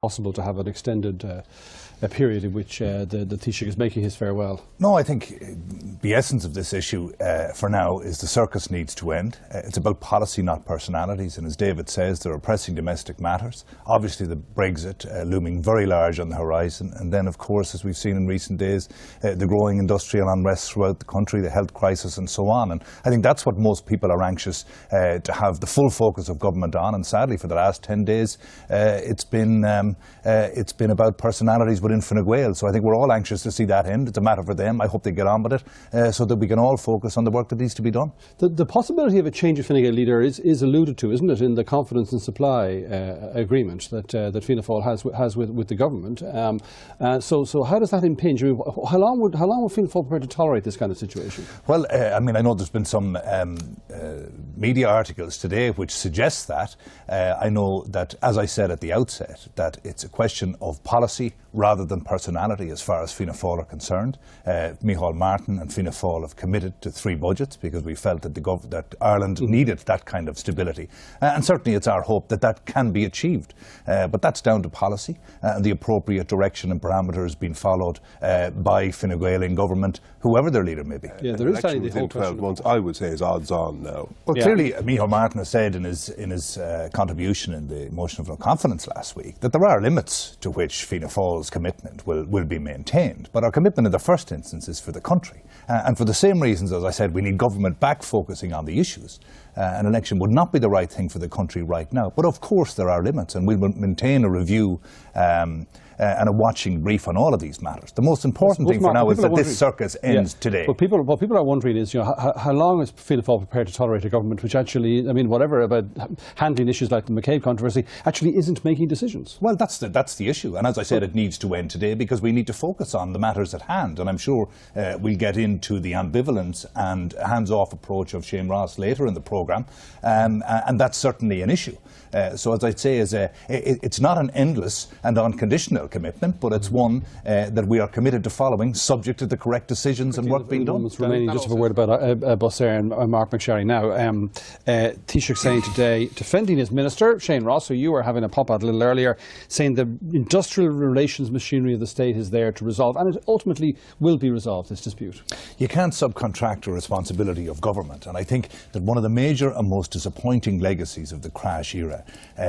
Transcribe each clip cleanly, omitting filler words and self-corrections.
possible to have an extended a period in which the Taoiseach is making his farewell? No, I think the essence of this issue for now is the circus needs to end. It's about policy, not personalities, and as David says, there are pressing domestic matters. Obviously the Brexit looming very large on the horizon, and then of course, as we've seen in recent days, the growing industrial unrest throughout the country, the health crisis and so on. And I think that's what most people are anxious to have the full focus of government on, and sadly for the last 10 days it's been about personalities within Fine Gael. So I think we're all anxious to see that end. It's a matter for them. I hope they get on with it so that we can all focus on the work that needs to be done. The possibility of a change of Fine Gael leader is alluded to, isn't it, in the confidence and supply agreement that Fianna Fáil has with the government. So how does that impinge? I mean, how long would Fianna Fáil prepare to tolerate this kind of situation? Well, I mean, I know there's been some media articles today which suggest that. I know that, as I said at the outset, that it's a question of policy rather than personality as far as Fianna Fáil are concerned. Micheál Martin and Fianna Fáil have committed to 3 budgets because we felt that that Ireland needed that kind of stability. And certainly it's our hope that that can be achieved. But that's down to policy and the appropriate direction and parameters being followed by Fine Gael in government, whoever their leader may be. Yeah, there is the whole 12 months, I would say, is odds on now. Well, clearly, Micheál Martin has said in his contribution in the motion of no confidence last week that there are limits to which Fianna Fáil's commitment will be maintained. But our commitment in the first instance is for the country. And for the same reasons, as I said, we need government back focusing on the issues. An election would not be the right thing for the country right now. But of course there are limits, and we will maintain a review and a watching brief on all of these matters. The most important thing for now is that this circus ends today. What people are wondering is, how long is Fianna Fáil prepared to tolerate a government which actually, I mean, whatever about handling issues like the McCabe controversy, actually isn't making decisions? Well, that's the issue, and as I said, it needs to end today because we need to focus on the matters at hand. And I'm sure we'll get into the ambivalence and hands-off approach of Shane Ross later in the programme, and that's certainly an issue. So as I'd say, it's not an endless and unconditional commitment, but it's one that we are committed to following, subject to the correct decisions and work being done. Remaining, just a word about Bosser and Mark MacSharry now. Taoiseach saying today, defending his minister, Shane Ross, who you were having a pop at a little earlier, saying the industrial relations machinery of the state is there to resolve, and it ultimately will be resolved, this dispute. You can't subcontract the responsibility of government, and I think that one of the major and most disappointing legacies of the crash era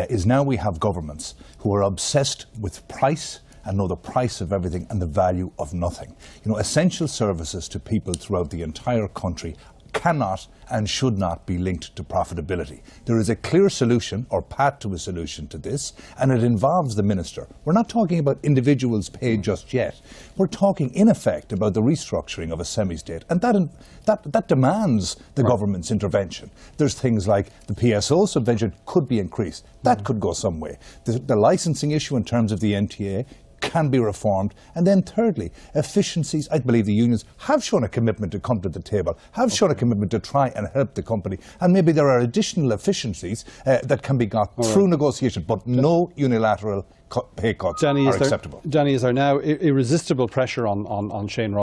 is now we have governments who are obsessed with price and know the price of everything and the value of nothing. Essential services to people throughout the entire country cannot and should not be linked to profitability. There is a clear solution or path to a solution to this, and it involves the minister. We're not talking about individuals paid just yet. We're talking in effect about the restructuring of a semi-state, and that demands the government's intervention. There's things like the PSO subvention could be increased. That could go some way. The licensing issue in terms of the NTA can be reformed. And then thirdly, efficiencies. I believe the unions have shown a commitment to come to the table, have shown a commitment to try and help the company, and maybe there are additional efficiencies that can be got through negotiation, but no unilateral pay cuts are acceptable. Danny, is there now irresistible pressure on Shane Ross